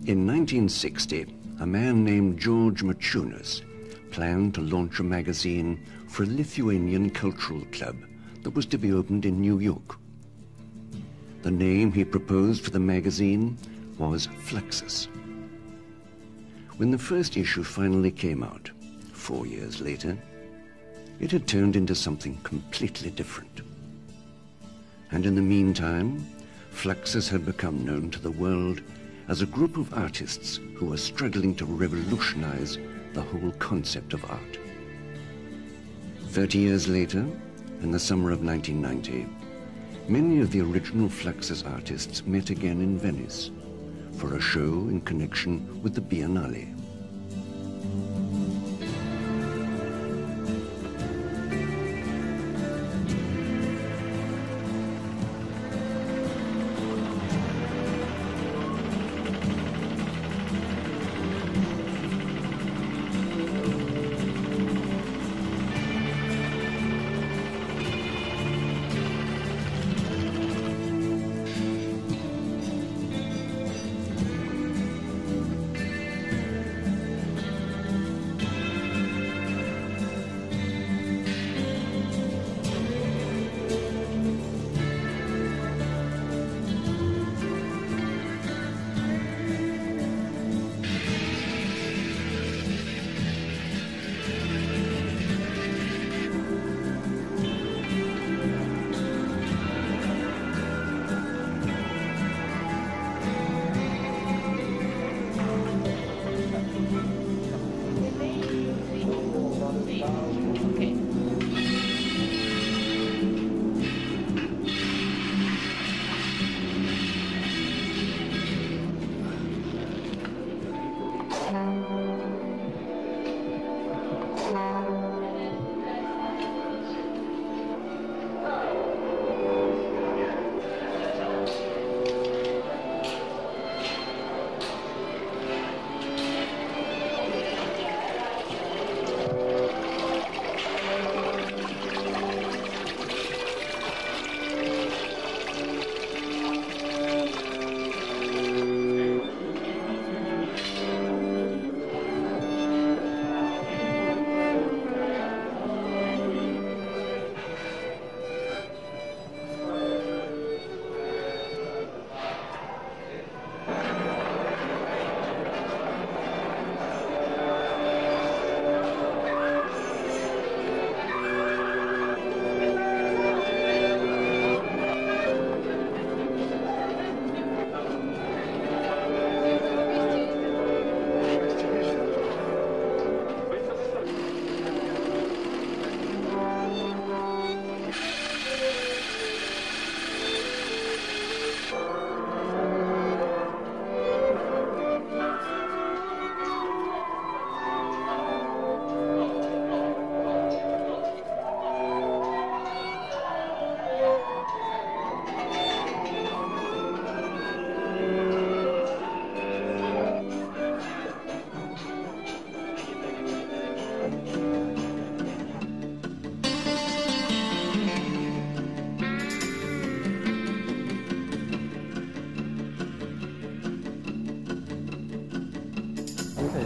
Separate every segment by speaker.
Speaker 1: In 1960, a man named George Maciunas planned to launch a magazine for a Lithuanian cultural club that was to be opened in New York. The name he proposed for the magazine was Fluxus. When the first issue finally came out, 4 years later, it had turned into something completely different. And in the meantime, Fluxus had become known to the world as a group of artists who were struggling to revolutionize the whole concept of art. 30 years later, in the summer of 1990, many of the original Fluxus artists met again in Venice for a show in connection with the Biennale.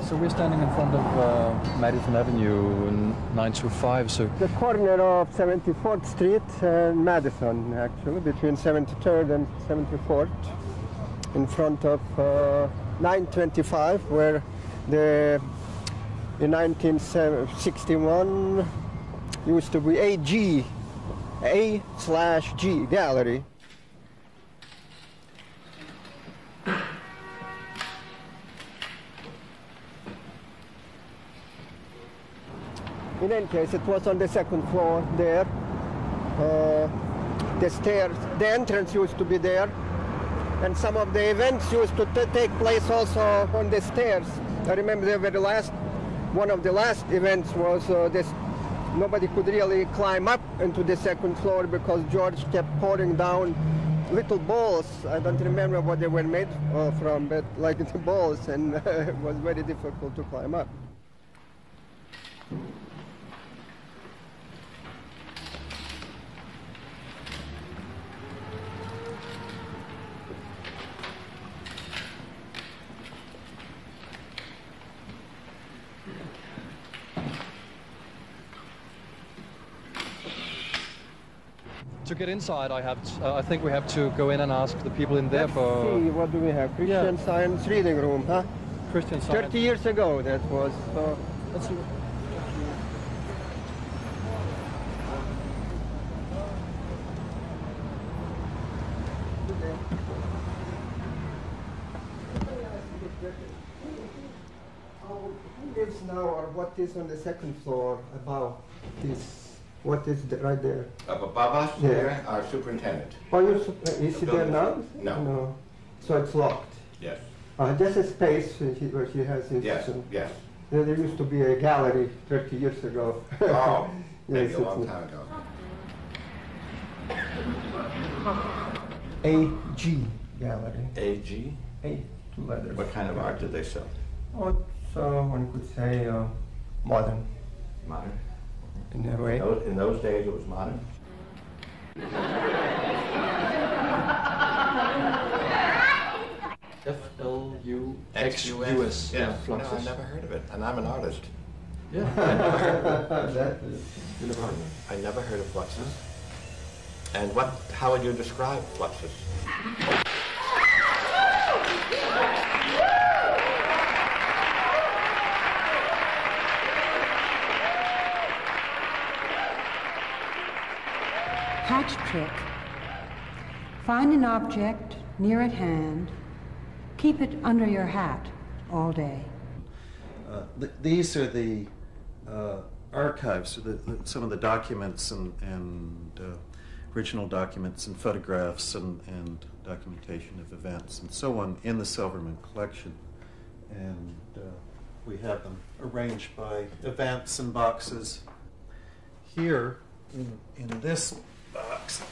Speaker 2: So we're standing in front of Madison Avenue in 925. So
Speaker 3: the corner of 74th Street and Madison, actually, between 73rd and 74th, in front of 925, where in 1961 used to be A/G Gallery. In any case, it was on the second floor there. The stairs, the entrance used to be there. And some of the events used to take place also on the stairs. I remember one of the last events was nobody could really climb up into the second floor because George kept pouring down little balls. I don't remember what they were made from, but like the balls, and it was very difficult to climb up.
Speaker 2: To get inside, I think we have to go in and ask the people in there for...
Speaker 3: Let's see, what do we have? Christian Science Reading Room, huh?
Speaker 2: Christian Science.
Speaker 3: 30 years ago that was.
Speaker 2: Let's see.
Speaker 3: Who lives now, or what is on the second floor above this? What is right there?
Speaker 4: Up above us,
Speaker 3: Yeah.
Speaker 4: there, our superintendent.
Speaker 3: Oh, is he there now?
Speaker 4: No.
Speaker 3: So it's locked.
Speaker 4: Yes.
Speaker 3: Just a space where he has his.
Speaker 4: Yes. Yes.
Speaker 3: There used to be a gallery 30 years ago.
Speaker 4: Oh, maybe
Speaker 3: Yes,
Speaker 4: a long time ago.
Speaker 3: AG Gallery.
Speaker 4: AG?
Speaker 3: A, two letters.
Speaker 4: What kind of art did they sell?
Speaker 3: Oh, so one could say modern
Speaker 4: Modern.
Speaker 3: in a way.
Speaker 4: In those days, it was modern.
Speaker 2: Fluxus.
Speaker 4: Yeah. No,
Speaker 2: Fluxus.
Speaker 4: I've never heard of it, and I'm an artist.
Speaker 2: Yeah.
Speaker 4: I never heard of Fluxus. And how would you describe Fluxus?
Speaker 5: Hatch trick. Find an object near at hand, keep it under your hat all day.
Speaker 6: These are the archives, some of the documents and original documents and photographs and documentation of events and so on in the Silverman collection. And we have them arranged by events and boxes. Here, in this box,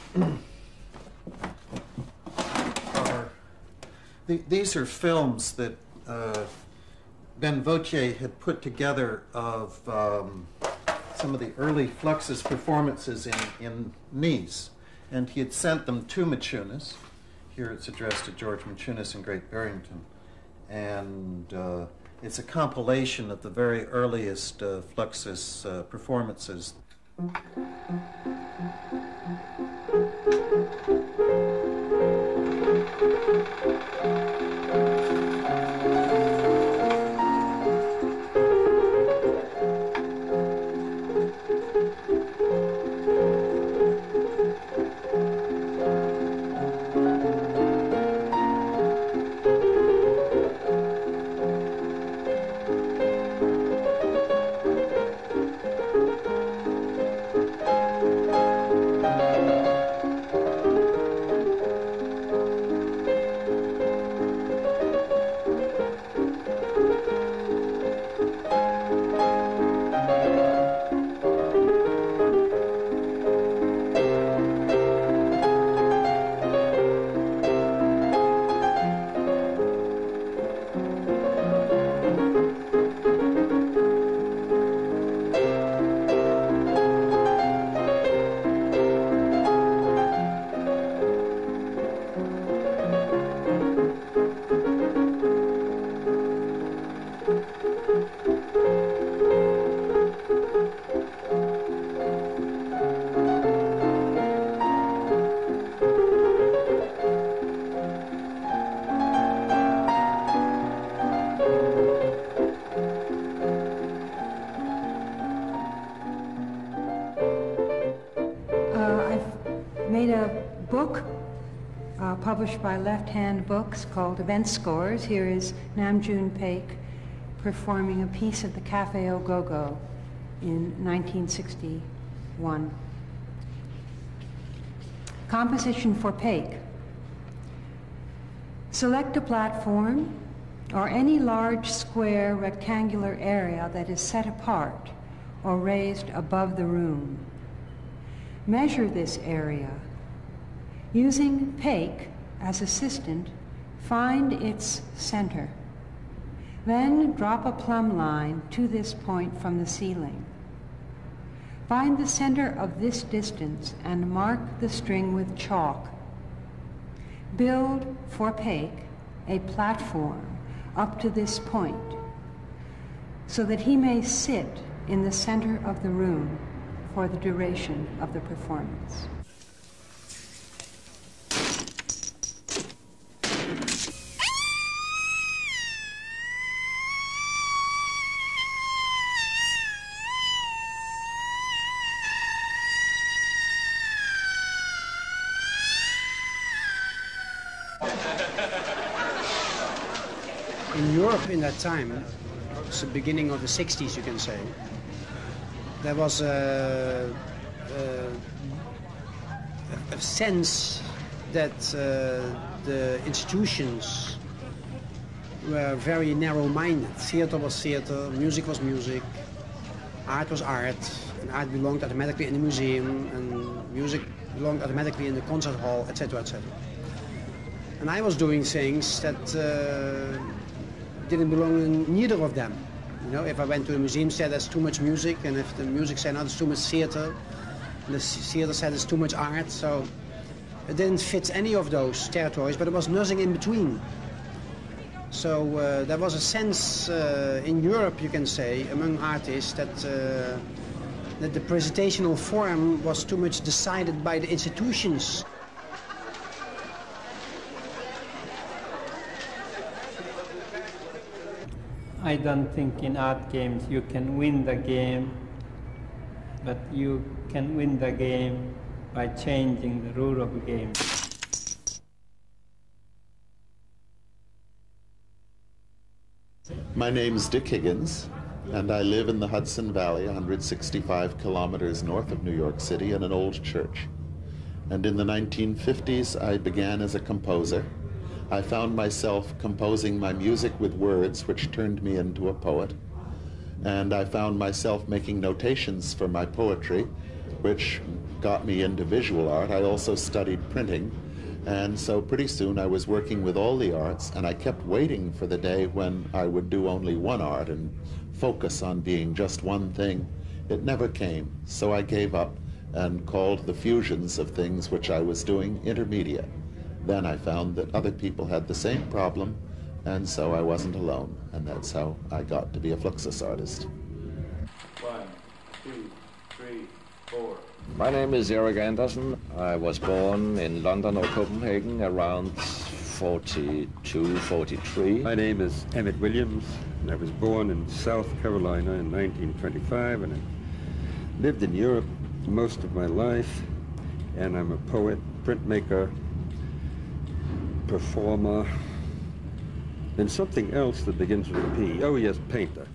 Speaker 6: these are films that Ben Vautier had put together of some of the early Fluxus performances in Nice, and he had sent them to Maciunas. Here it's addressed to George Maciunas in Great Barrington, and it's a compilation of the very earliest Fluxus performances.
Speaker 5: Published by Left Hand Books called Event Scores. Here is Namjoon Paik performing a piece at the Cafe Au Go-Go in 1961. Composition for Paik. Select a platform or any large square rectangular area that is set apart or raised above the room. Measure this area. Using Paik as assistant, find its center. Then drop a plumb line to this point from the ceiling. Find the center of this distance and mark the string with chalk. Build for Paik a platform up to this point so that he may sit in the center of the room for the duration of the performance.
Speaker 7: In Europe in that time, it's the beginning of the 60s, you can say, there was a sense that the institutions were very narrow-minded. Theater was theater, music was music, art was art, and art belonged automatically in the museum, and music belonged automatically in the concert hall, etc., etc. And I was doing things that didn't belong in neither of them. You know, if I went to a museum, said there's too much music, and if the music said no, there's too much theater, and the theater said there's too much art, so it didn't fit any of those territories, but there was nothing in between. So there was a sense in Europe, you can say, among artists that the presentational form was too much decided by the institutions.
Speaker 8: I don't think in art games you can win the game, but you can win the game by changing the rule of the game.
Speaker 9: My name is Dick Higgins, and I live in the Hudson Valley, 165 kilometers north of New York City, in an old church. And in the 1950s, I began as a composer. I found myself composing my music with words, which turned me into a poet. And I found myself making notations for my poetry, which got me into visual art. I also studied printing. And so pretty soon I was working with all the arts, and I kept waiting for the day when I would do only one art and focus on being just one thing. It never came, so I gave up and called the fusions of things which I was doing intermediate. Then I found that other people had the same problem, and so I wasn't alone, and that's how I got to be a Fluxus artist.
Speaker 10: 1, 2, 3, 4.
Speaker 11: My name is Erik Andersen. I was born in London or Copenhagen around 42, 43.
Speaker 12: My name is Emmett Williams, and I was born in South Carolina in 1925, and I lived in Europe most of my life, and I'm a poet, printmaker, performer, and something else that begins with a P. Oh yes, painter.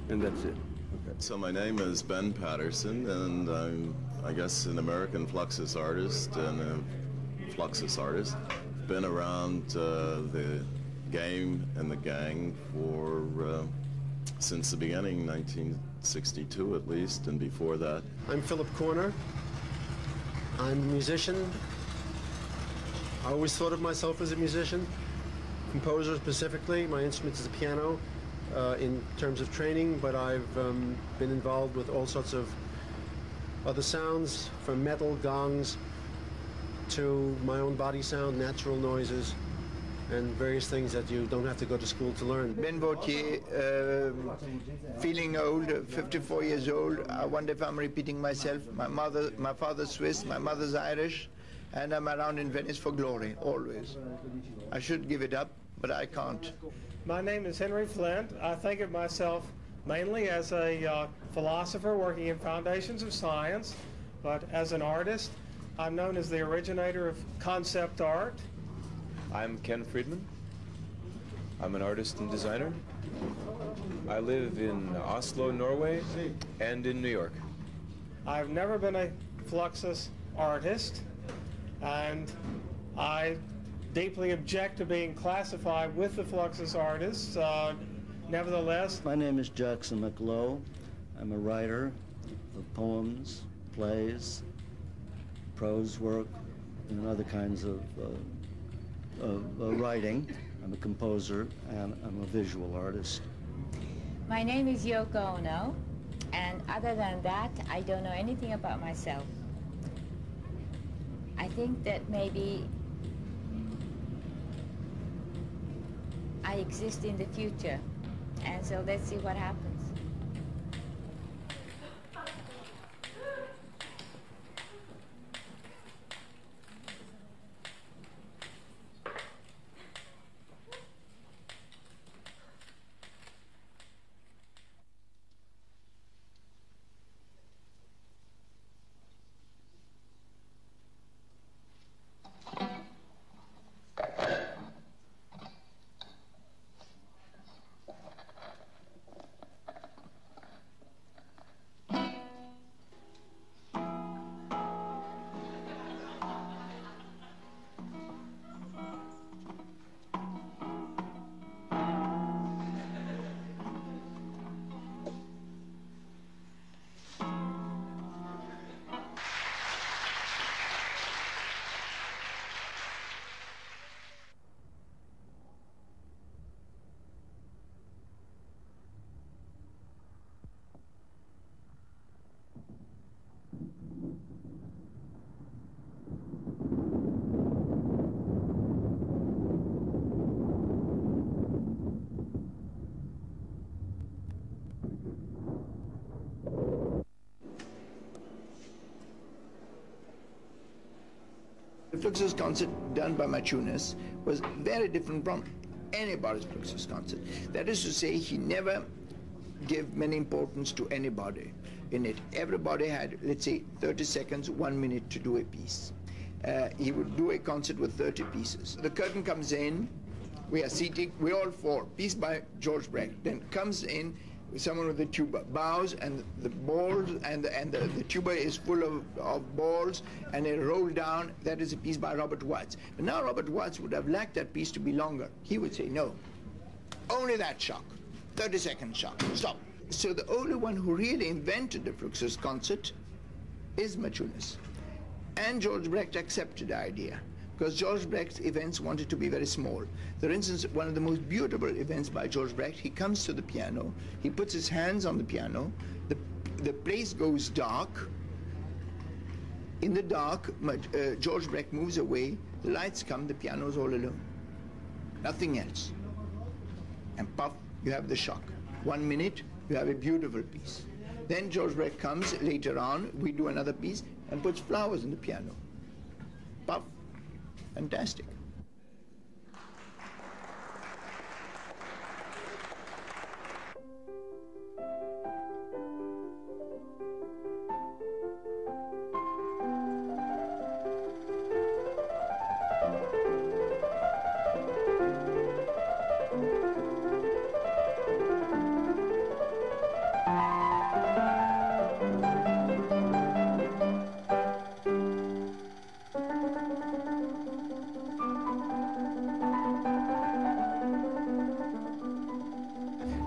Speaker 12: And that's it. Okay.
Speaker 13: So my name is Ben Patterson, and I'm, I guess, an American Fluxus artist and a Fluxus artist. Been around the game and the gang for since the beginning, 1962 at least, and before that.
Speaker 14: I'm Philip Corner. I'm a musician. I always thought of myself as a musician, composer specifically. My instrument is the piano in terms of training, but I've been involved with all sorts of other sounds, from metal, gongs, to my own body sound, natural noises, and various things that you don't have to go to school to learn.
Speaker 15: Ben Vautier, feeling old, 54 years old. I wonder if I'm repeating myself. My father's Swiss, my mother's Irish, and I'm around in Venice for glory, always. I should give it up, but I can't.
Speaker 16: My name is Henry Flint. I think of myself mainly as a philosopher working in foundations of science, but as an artist, I'm known as the originator of concept art.
Speaker 17: I'm Ken Friedman. I'm an artist and designer. I live in Oslo, Norway, and in New York.
Speaker 16: I've never been a Fluxus artist, and I deeply object to being classified with the Fluxus artists. Nevertheless,
Speaker 18: my name is Jackson McLowe. I'm a writer of poems, plays, prose work, and other kinds of writing. I'm a composer, and I'm a visual artist.
Speaker 19: My name is Yoko Ono, and other than that, I don't know anything about myself. I think that maybe I exist in the future, and so let's see what happens.
Speaker 15: Fluxus concert done by Machunas was very different from anybody's Fluxus concert. That is to say, he never gave many importance to anybody in it. Everybody had, let's say, 30 seconds, 1 minute to do a piece. He would do a concert with 30 pieces. The curtain comes in, we are seating, we're all four, piece by George Brecht. Then comes in someone with a tuba, bows, and the balls, and the tuba is full of balls, and they roll down. That is a piece by Robert Watts. But now Robert Watts would have liked that piece to be longer. He would say, no, only that shock, 30-second shock, stop. So the only one who really invented the Fluxus concert is Machunas. And George Brecht accepted the idea, because George Brecht's events wanted to be very small. For instance, one of the most beautiful events by George Brecht, he comes to the piano, he puts his hands on the piano, the place goes dark. In the dark, George Brecht moves away, the lights come, the piano's all alone. Nothing else. And puff, you have the shock. 1 minute, you have a beautiful piece. Then George Brecht comes later on, we do another piece, and puts flowers in the piano. Puff, fantastic.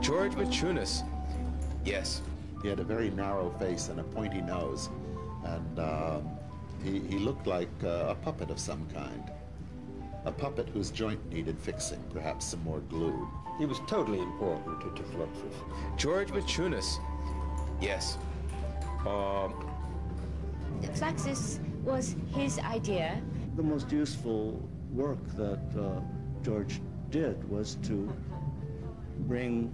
Speaker 17: George Machunas. Yes.
Speaker 9: He had a very narrow face and a pointy nose, and he looked like a puppet of some kind. A puppet whose joint needed fixing, perhaps some more glue.
Speaker 12: He was totally important to Fluxus.
Speaker 17: George Machunas. Yes.
Speaker 19: Fluxus was his idea.
Speaker 18: The most useful work that George did was to bring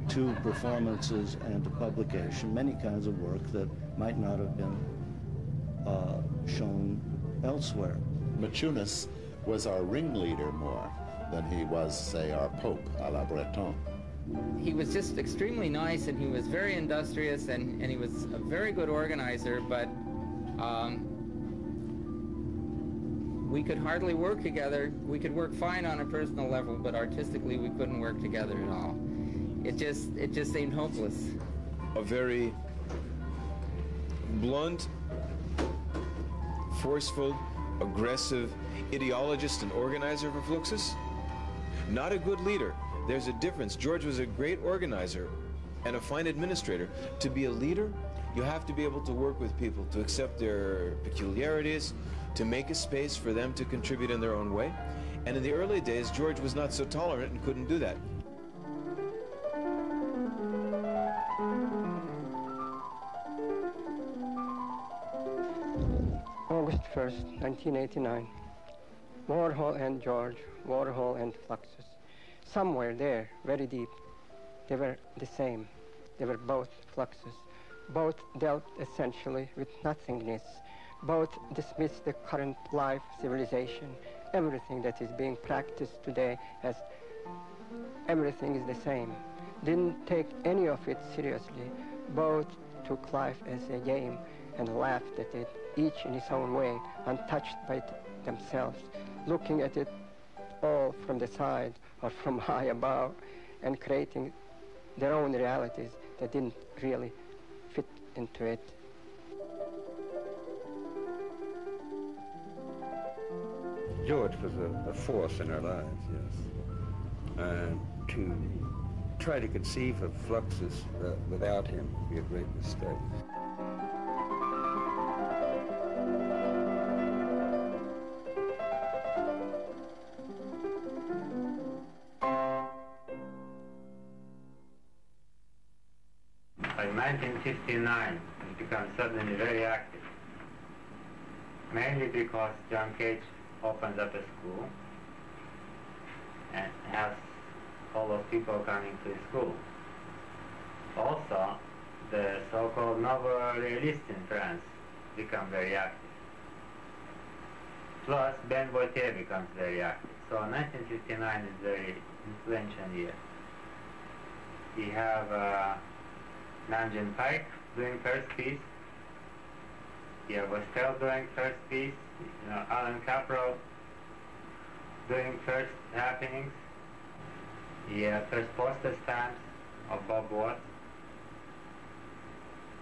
Speaker 18: to performances and to publication many kinds of work that might not have been shown elsewhere.
Speaker 9: Machunas was our ringleader more than he was, say, our Pope, a la Breton.
Speaker 20: He was just extremely nice, and he was very industrious, and he was a very good organizer, but we could hardly work together. We could work fine on a personal level, but artistically we couldn't work together at all. It just seemed hopeless.
Speaker 17: A very blunt, forceful, aggressive ideologist and organizer for Fluxus. Not a good leader. There's a difference. George was a great organizer and a fine administrator. To be a leader, you have to be able to work with people, to accept their peculiarities, to make a space for them to contribute in their own way. And in the early days, George was not so tolerant and couldn't do that.
Speaker 3: August 1st, 1989. Warhol and George, Warhol and Fluxus. Somewhere there, very deep, they were the same. They were both Fluxus. Both dealt essentially with nothingness. Both dismissed the current life, civilization, everything that is being practiced today as everything is the same. Didn't take any of it seriously. Both took life as a game and laughed at it, each in his own way, untouched by themselves, looking at it all from the side or from high above, and creating their own realities that didn't really fit into it.
Speaker 12: George was a force in our lives, yes. And to try to conceive of Fluxus without him would be a great mistake.
Speaker 21: By 1959, it becomes suddenly very active, mainly because John Cage opens up a school and has all those people coming to his school. Also, the so-called novel realists in France become very active. Plus, Ben Vautier becomes very active. So 1959 is very influential year. We have Namjoon Paik doing first piece. We have Estelle doing first piece. Alan Caprow doing first happenings. We have first poster stamps of Bob Watts.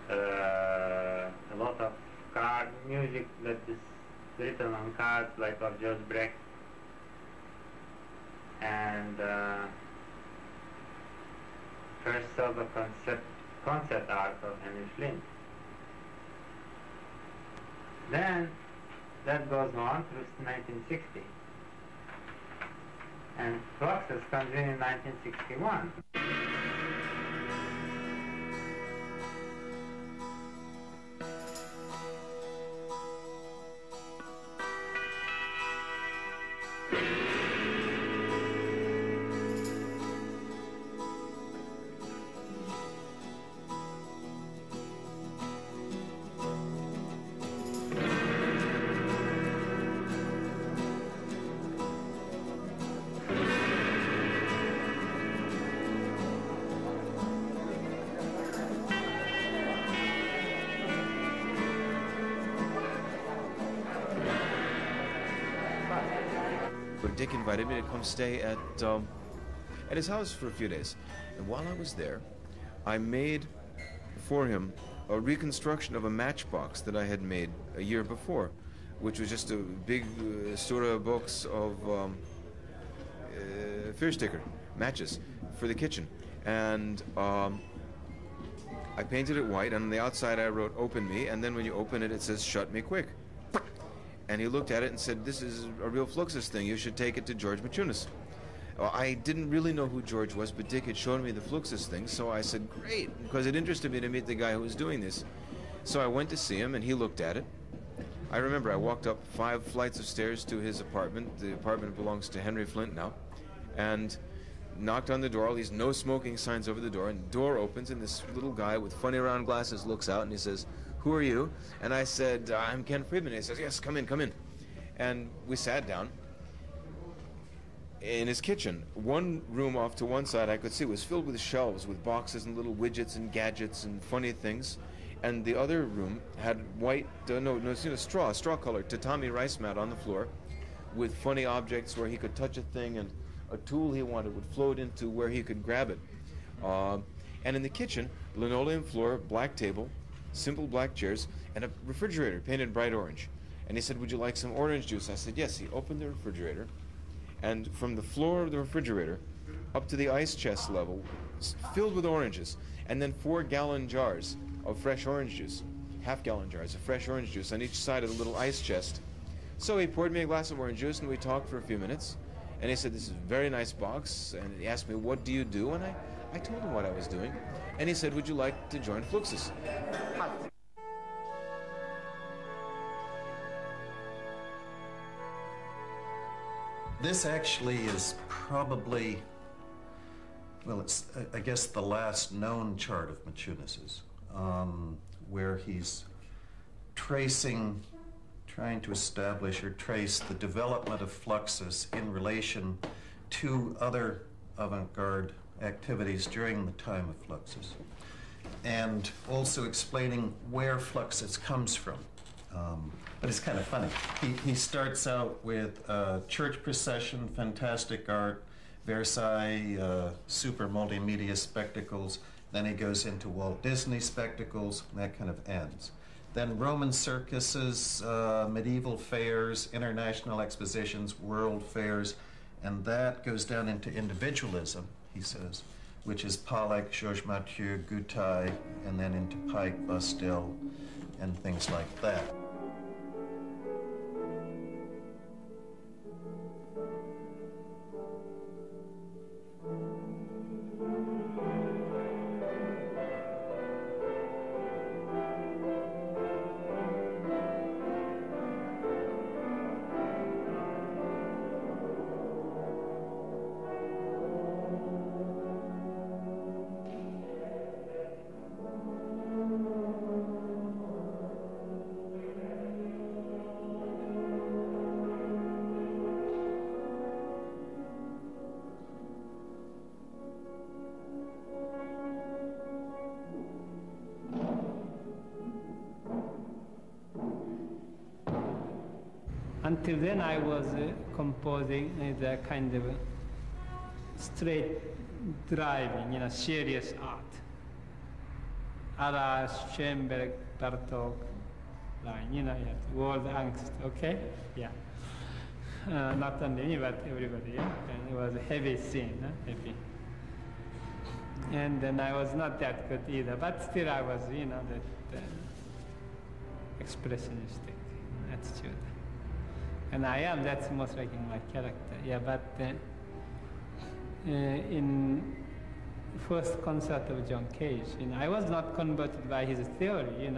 Speaker 21: A lot of card music that is written on cards, like of George Brecht, and first solo concept art of Henry Flint. Then that goes on through 1960, and Fluxus comes in 1961.
Speaker 17: Dick invited me to come stay at his house for a few days. And while I was there, I made for him a reconstruction of a matchbox that I had made a year before, which was just a big Stura box of Fiersticker matches for the kitchen. And I painted it white, and on the outside I wrote, "Open me," and then when you open it, it says, "Shut me quick." And he looked at it and said, "This is a real Fluxus thing. You should take it to George Maciunas." Well, I didn't really know who George was, but Dick had shown me the Fluxus thing, so I said, "Great," because it interested me to meet the guy who was doing this. So I went to see him, and he looked at it. I remember I walked up 5 flights of stairs to his apartment. The apartment belongs to Henry Flint now. And knocked on the door, all these no smoking signs over the door, and the door opens, and this little guy with funny round glasses looks out, and he says, "Who are you?" And I said, "I'm Ken Friedman." And he says, "Yes, come in, come in." And we sat down in his kitchen. One room off to one side I could see was filled with shelves with boxes and little widgets and gadgets and funny things. And the other room had white, straw-colored tatami rice mat on the floor with funny objects where he could touch a thing, and a tool he wanted would float into where he could grab it. And in the kitchen, linoleum floor, black table, simple black chairs, and a refrigerator painted bright orange. And he said, "Would you like some orange juice?" I said, "Yes." He opened the refrigerator, and from the floor of the refrigerator up to the ice chest level, filled with oranges, and then 4-gallon jars of fresh orange juice, half-gallon jars of fresh orange juice on each side of the little ice chest. So he poured me a glass of orange juice, and we talked for a few minutes. And he said, "This is a very nice box." And he asked me, "What do you do?" And I told him what I was doing. And he said, "Would you like to join Fluxus?"
Speaker 6: This actually is probably, well, it's, I guess, the last known chart of Maciunas's, where he's trying to establish or trace the development of Fluxus in relation to other avant-garde activities during the time of Fluxus, and also explaining where Fluxus comes from. But it's kind of funny. He starts out with church procession, fantastic art, Versailles, super multimedia spectacles. Then he goes into Walt Disney spectacles, and that kind of ends. Then Roman circuses, medieval fairs, international expositions, world fairs, and that goes down into individualism, he says, which is Pollack, Georges Mathieu, Goutai, and then into Pike, Bastel, and things like that.
Speaker 8: until then I was composing the kind of straight driving, serious art. A la Schoenberg, Bartok line, you have world angst, okay? Yeah. Not only me, but everybody, yeah? And it was a heavy scene, heavy. And then I was not that good either, but still I was, that expressionistic attitude. And I am, that's most like in my character, yeah, but in first concert of John Cage, I was not converted by his theory,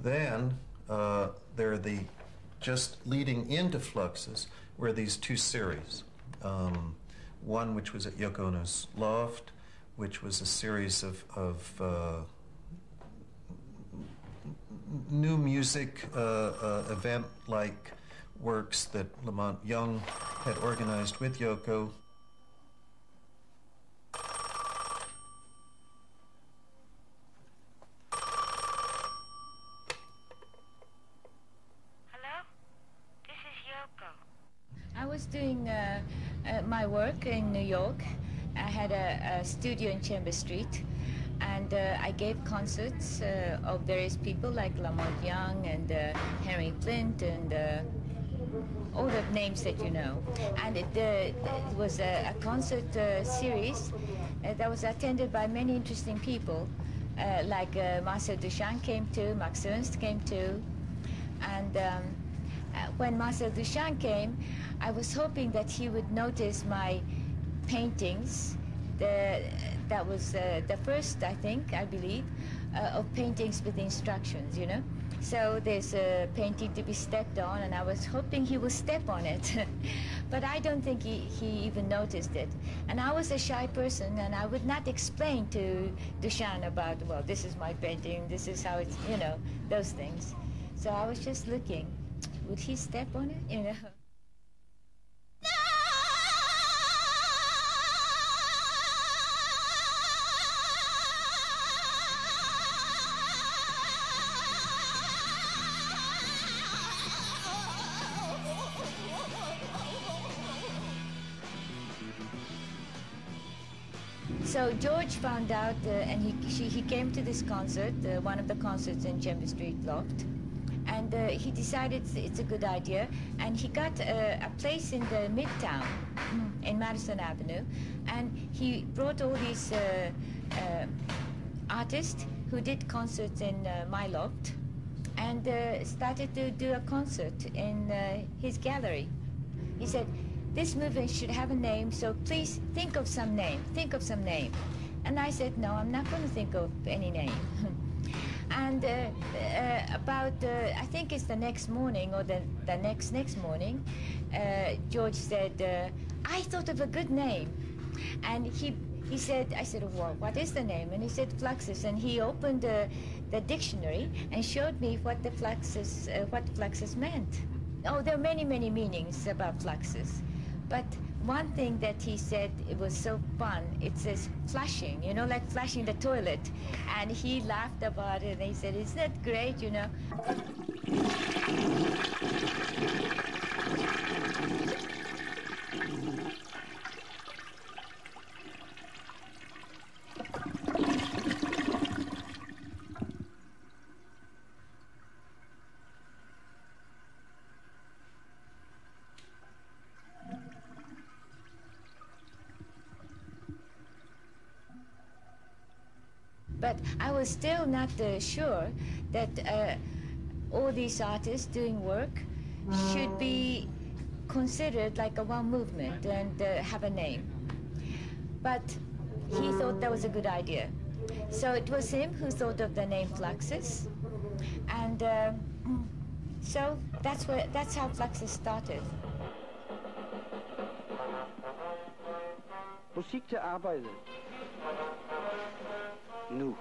Speaker 6: Then there are just leading into Fluxus were these two series. One which was at Yoko Ono's loft, which was a series of new music event-like works that Lamont Young had organized with Yoko.
Speaker 19: I was doing my work in New York. I had a studio in Chambers Street, and I gave concerts of various people like Lamont Young and Henry Flint and all the names that you know. And it was a concert series that was attended by many interesting people, like Marcel Duchamp came to, Max Ernst came to, and when Marcel Duchamp came, I was hoping that he would notice my paintings. That was the first, I believe, of paintings with instructions, So there's a painting to be stepped on, and I was hoping he would step on it. But I don't think he even noticed it. And I was a shy person, and I would not explain to Duchamp about, well, this is my painting, this is how it's, those things. So I was just looking. Would he step on it, So George found out, and he came to this concert, one of the concerts in Chambers Street Loft, and he decided it's a good idea, and he got a place in the Midtown, in Madison Avenue, and he brought all these artists who did concerts in my loft, and started to do a concert in his gallery. He said, this movement should have a name, so please think of some name, And I said, no, I'm not going to think of any name. And I think it's the next morning or the next morning, George said, I thought of a good name. And he He said, I said, well, what is the name? And he said Fluxus, and he opened the dictionary and showed me what the Fluxus meant. Oh, there are many, many meanings about Fluxus, but one thing that he said, it was so fun, it says flushing, you know, like flushing the toilet, and he laughed about it, and he said, isn't that great, you know? But I was still not sure that all these artists doing work should be considered like a one movement and have a name. But he thought that was a good idea. So it was him who thought of the name Fluxus. And so that's how Fluxus started.
Speaker 1: Musik til arbejde. Nu.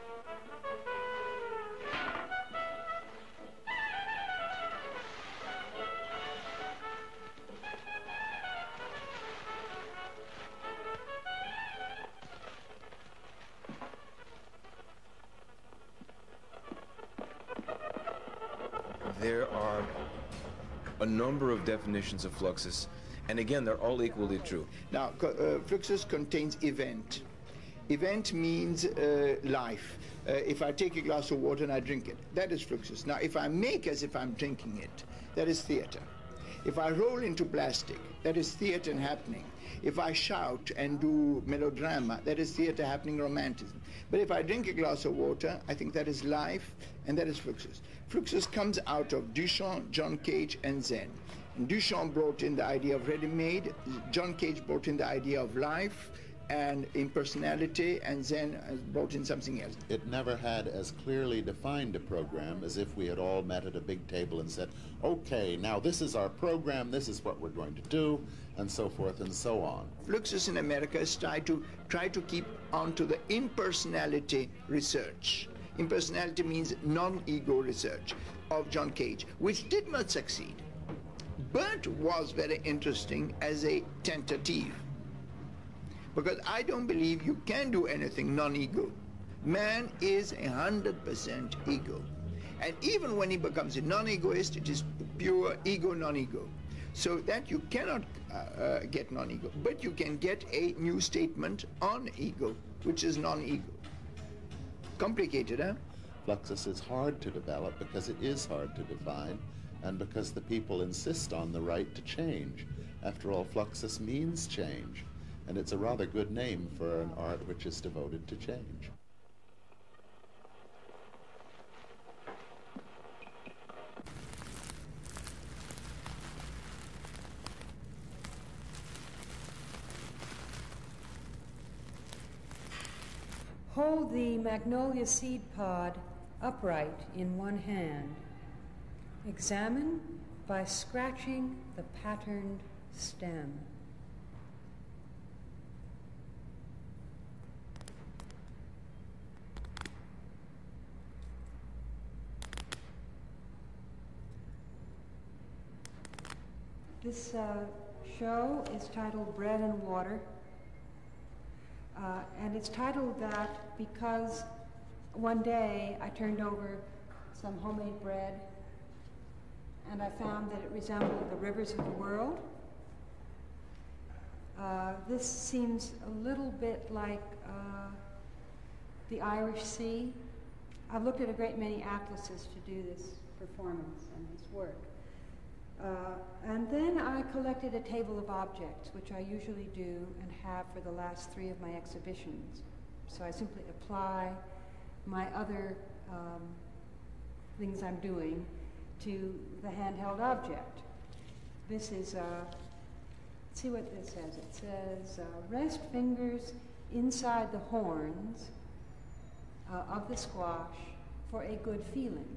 Speaker 17: There are a number of definitions of Fluxus, and again, they're all equally true.
Speaker 15: Now, Fluxus contains event. Event means life. If I take a glass of water and I drink it, that is Fluxus. Now, if I make as if I'm drinking it, that is theater. If I roll into plastic, that is theater and happening. If I shout and do melodrama, that is theater happening, romanticism. But if I drink a glass of water, I think that is life, and that is Fluxus. Fluxus comes out of Duchamp, John Cage, and Zen. And Duchamp brought in the idea of ready-made, John Cage brought in the idea of life, and impersonality, and Zen brought in something else.
Speaker 9: It never had as clearly defined a program as if we had all met at a big table and said, okay, now this is our program, this is what we're going to do, and so forth and so on.
Speaker 15: Fluxus in America has tried to keep on to the impersonality research. Impersonality means non-ego research of John Cage, which did not succeed, but was very interesting as a tentative. Because I don't believe you can do anything non-ego. Man is 100% ego. And even when he becomes a non-egoist, it is pure ego, non-ego. So that you cannot get non-ego, but you can get a new statement on ego, which is non-ego. Complicated, huh?
Speaker 9: Fluxus is hard to develop because it is hard to define, and because the people insist on the right to change. After all, Fluxus means change. And it's a rather good name for an art which is devoted to change.
Speaker 5: Hold the magnolia seed pod upright in one hand. Examine by scratching the patterned stem. This show is titled Bread and Water, and it's titled that because one day I turned over some homemade bread and I found that it resembled the rivers of the world. This seems a little bit like the Irish Sea. I've looked at a great many atlases to do this performance and this work. And then I collected a table of objects, which I usually do and have for the last 3 of my exhibitions. So I simply apply my other things I'm doing to the handheld object. This is, let's see what this says. It says, rest fingers inside the horns of the squash for a good feeling.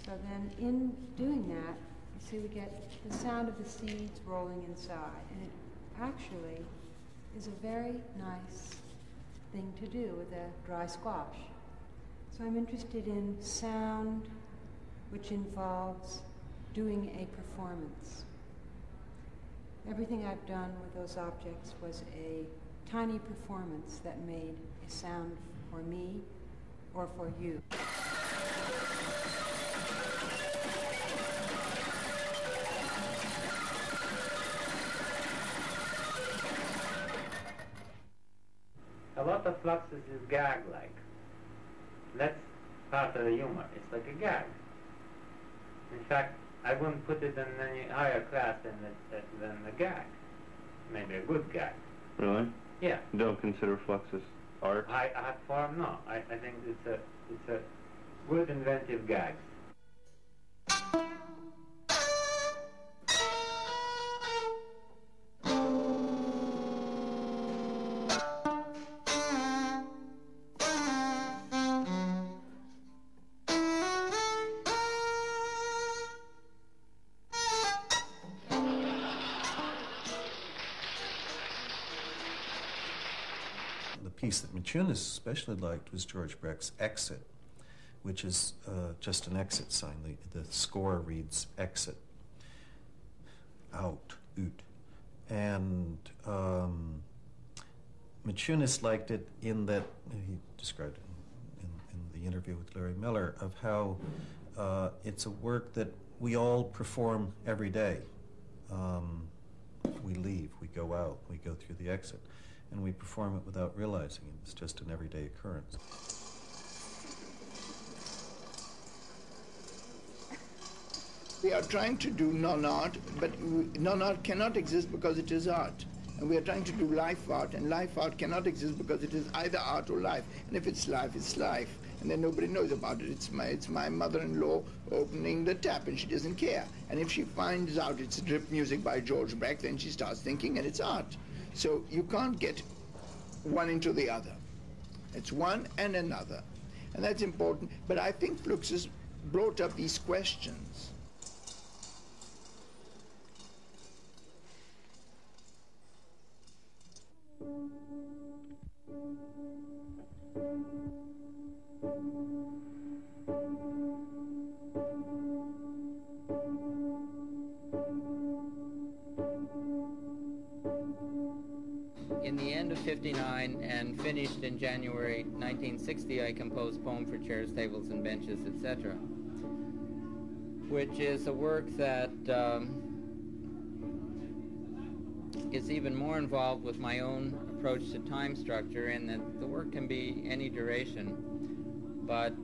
Speaker 5: So then in doing that, you see we get the sound of the seeds rolling inside. And it actually is a very nice thing to do with a dry squash. So I'm interested in sound, which involves doing a performance. Everything I've done with those objects was a tiny performance that made a sound for me or for you.
Speaker 21: A lot of Fluxus is gag-like. That's part of the humor. It's like a gag. In fact, I wouldn't put it in any higher class than a gag. Maybe a good gag.
Speaker 10: Really?
Speaker 21: Yeah.
Speaker 10: You don't consider Fluxus art?
Speaker 21: Art form, no. I think it's a good inventive gag.
Speaker 6: The piece that Machunas especially liked was George Brecht's Exit, which is just an exit sign. The score reads exit, out, ut. And Machunas liked it in that, he described it in the interview with Larry Miller, of how it's a work that we all perform every day. We leave, we go out, we go through the exit. And we perform it without realizing it. It's just an everyday occurrence.
Speaker 15: We are trying to do non-art, but non-art cannot exist because it is art. And we are trying to do life art, and life art cannot exist because it is either art or life. And if it's life, it's life. And then nobody knows about it. It's my mother-in-law opening the tap, and she doesn't care. And if she finds out it's drip music by George Brecht, then she starts thinking, and it's art. So you can't get one into the other. It's one and another. And that's important. But I think Fluxus brought up these questions.
Speaker 20: In the end of '59 and finished in January 1960, I composed Poem for Chairs, Tables, and Benches, etc., which is a work that is even more involved with my own approach to time structure, in that the work can be any duration, but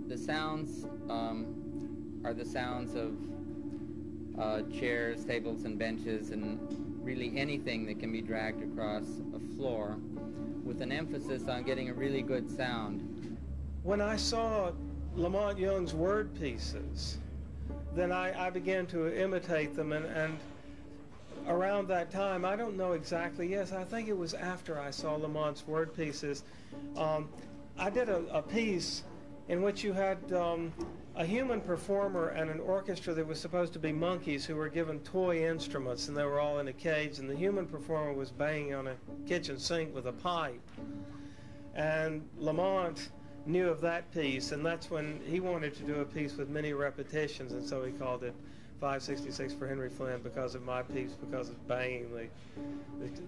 Speaker 20: the sounds are the sounds of chairs, tables, and benches, and really anything that can be dragged across a floor, with an emphasis on getting a really good sound.
Speaker 16: When I saw Lamont Young's word pieces, then I began to imitate them, and around that time, I don't know exactly, yes, I think it was after I saw Lamont's word pieces, I did a piece in which you had a human performer and an orchestra that was supposed to be monkeys who were given toy instruments, and they were all in a cage, and the human performer was banging on a kitchen sink with a pipe. And Lamont knew of that piece, and that's when he wanted to do a piece with many repetitions, and so he called it 566 for Henry Flynn, because of my piece, because of banging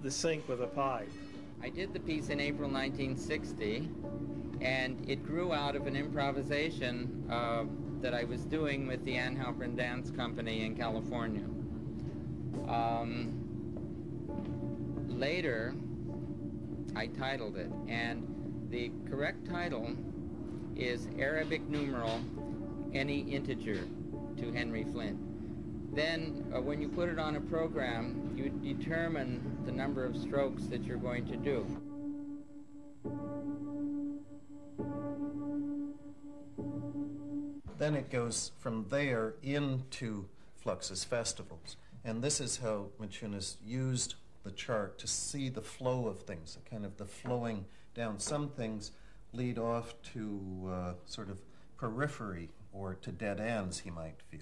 Speaker 16: the sink with a pipe.
Speaker 20: I did the piece in April 1960, and it grew out of an improvisation that I was doing with the Ann Halpern Dance Company in California. Later, I titled it, and the correct title is Arabic numeral, any integer, to Henry Flint. Then, when you put it on a program, you determine the number of strokes that you're going to do.
Speaker 6: Then it goes from there into Fluxus festivals. And this is how Machunas used the chart to see the flow of things, kind of the flowing down. Some things lead off to sort of periphery or to dead ends, he might feel.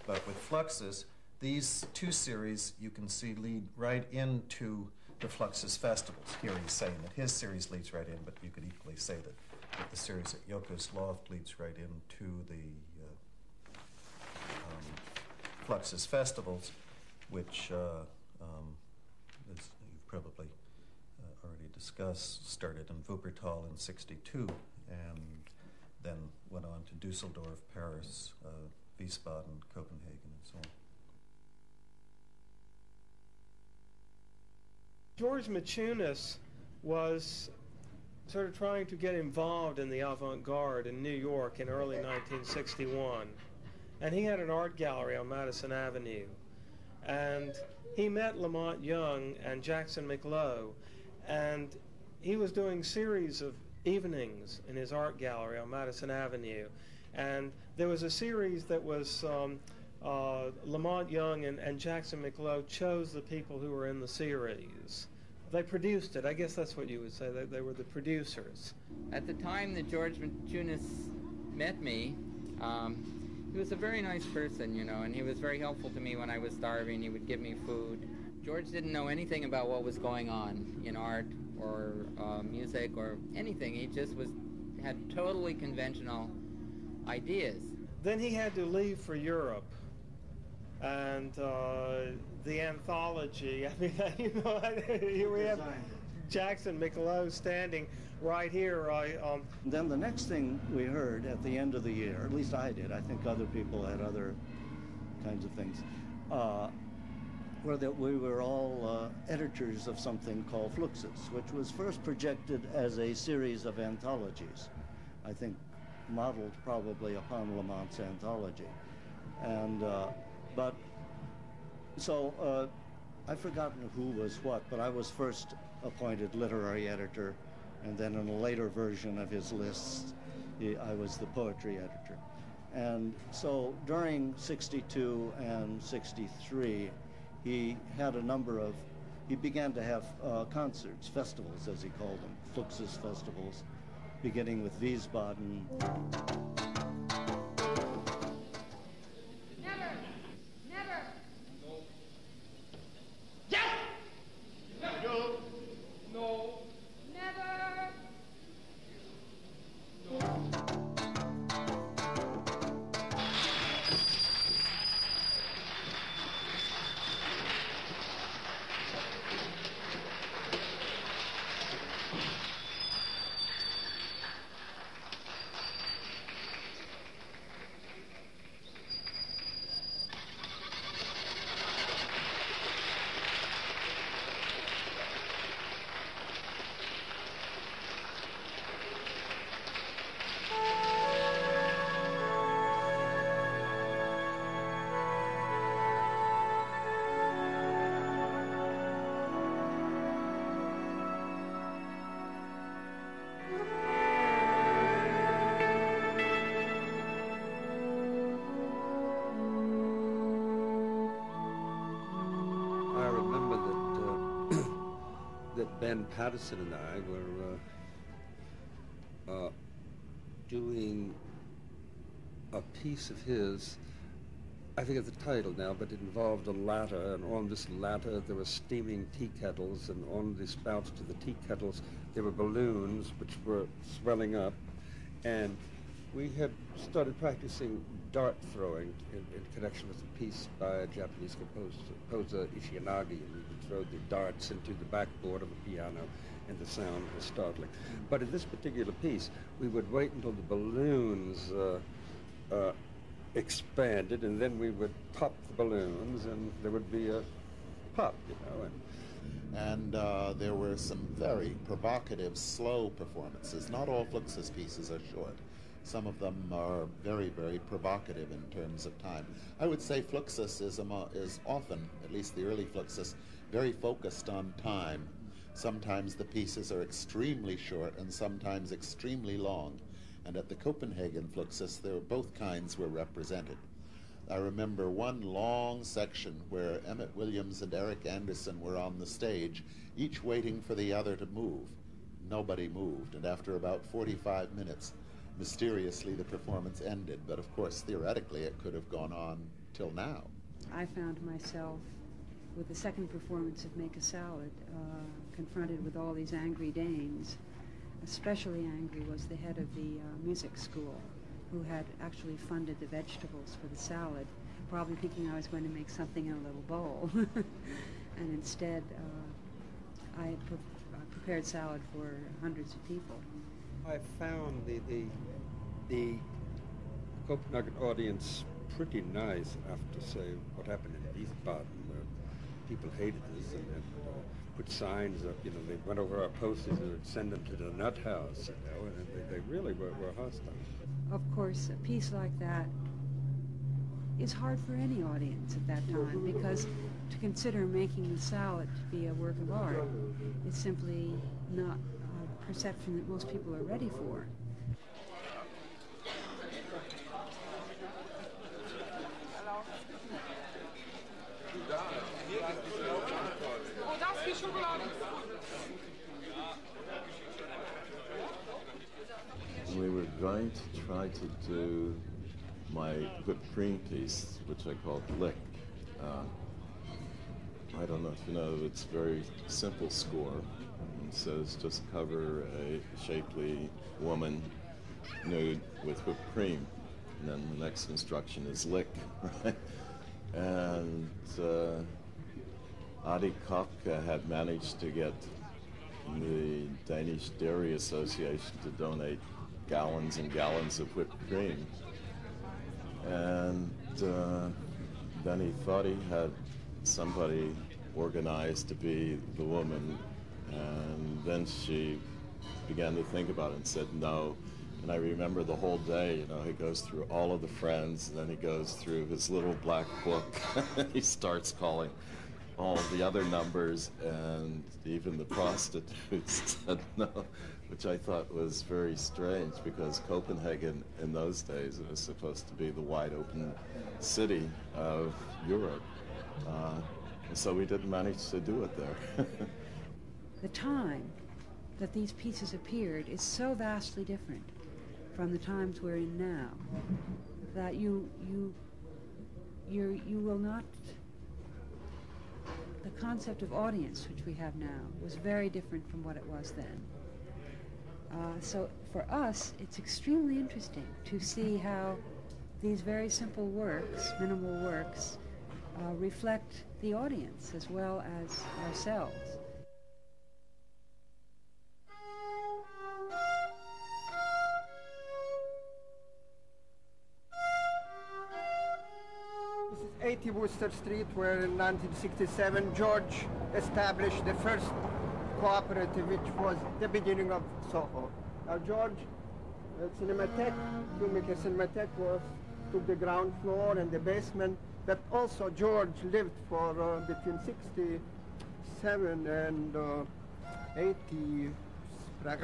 Speaker 6: But with Fluxus, these two series, you can see, lead right into the Fluxus festivals. Here he's saying that his series leads right in, but you could equally say that the series at Yoko's Loft leads right into the Fluxus festivals, which, as you've probably already discussed, started in Wuppertal in '62 and then went on to Dusseldorf, Paris, Wiesbaden, Copenhagen, and so on.
Speaker 16: George Maciunas was sort of trying to get involved in the avant-garde in New York in early 1961. And he had an art gallery on Madison Avenue. And he met Lamont Young and Jackson McLough, and he was doing series of evenings in his art gallery on Madison Avenue. And there was a series that was Lamont Young and Jackson McLough chose the people who were in the series. They produced it. I guess that's what you would say. They were the producers.
Speaker 20: At the time that George Maciunas met me, he was a very nice person, you know, and he was very helpful to me when I was starving. He would give me food. George didn't know anything about what was going on in art or music or anything. He just had totally conventional ideas.
Speaker 16: Then he had to leave for Europe, and the anthology. I mean, you know, here we have Jackson McLough standing right here.
Speaker 18: Then the next thing we heard at the end of the year, at least I did, I think other people had other kinds of things, were that we were all editors of something called Fluxus, which was first projected as a series of anthologies, I think modeled probably upon Lamont's anthology. And, I've forgotten who was what, but I was first appointed literary editor, and then in a later version of his lists, I was the poetry editor. And so during '62 and '63, he had a number of, he began to have concerts, festivals as he called them, Fluxus festivals, beginning with Wiesbaden.
Speaker 12: Ben Patterson and I were doing a piece of his, I forget the title now, but it involved a ladder, and on this ladder there were steaming tea kettles, and on the spouts to the tea kettles there were balloons which were swelling up, and we had started practicing dart throwing in connection with a piece by a Japanese composer Ishiyanagi, and we would throw the darts into the backboard of a piano, and the sound was startling. But in this particular piece, we would wait until the balloons expanded, and then we would pop the balloons, and there would be a pop, you know.
Speaker 9: And there were some very provocative, slow performances. Not all Fluxus pieces are short. Some of them are very, very provocative in terms of time. I would say Fluxus is often, at least the early Fluxus, very focused on time. Sometimes the pieces are extremely short and sometimes extremely long. And at the Copenhagen Fluxus, both kinds were represented. I remember one long section where Emmett Williams and Eric Anderson were on the stage, each waiting for the other to move. Nobody moved, and after about 45 minutes, mysteriously the performance ended. But of course, theoretically, it could have gone on till now.
Speaker 5: I found myself, with the second performance of Make a Salad, confronted with all these angry Danes. Especially angry was the head of the music school, who had actually funded the vegetables for the salad, probably thinking I was going to make something in a little bowl. And instead, I prepared salad for hundreds of people.
Speaker 12: I found the Copenhagen audience pretty nice after, say, what happened in Wiesbaden, where people hated us and put signs up, you know, they went over our posters and would send them to the nut house, you know, and they really were hostile.
Speaker 5: Of course, a piece like that is hard for any audience at that time, because to consider making the salad to be a work of art is simply not a perception that most people are ready for.
Speaker 13: We were going to try to do my whipped cream piece, which I called Lick. I don't know if you know, it's a very simple score. It says just cover a shapely woman nude with whipped cream. And then the next instruction is lick, right? And Adi Koch had managed to get the Danish Dairy Association to donate gallons and gallons of whipped cream. And then he thought he had somebody organized to be the woman, and then she began to think about it and said no. And I remember the whole day, you know, he goes through all of the friends, and then he goes through his little black book, and he starts calling all the other numbers, and even the prostitutes said no, which I thought was very strange, because Copenhagen in those days was supposed to be the wide open city of Europe. So we didn't manage to do it there.
Speaker 5: The time that these pieces appeared is so vastly different from the times we're in now that you will not. The concept of audience, which we have now, was very different from what it was then. So for us, it's extremely interesting to see how these very simple works, minimal works, reflect the audience as well as ourselves.
Speaker 3: This is 80 Worcester Street, where in 1967 George established the first cooperative, which was the beginning of Soho. Now George, Cinematheque, filmmaker Cinematheque, took the ground floor and the basement, but also George lived for between 67 and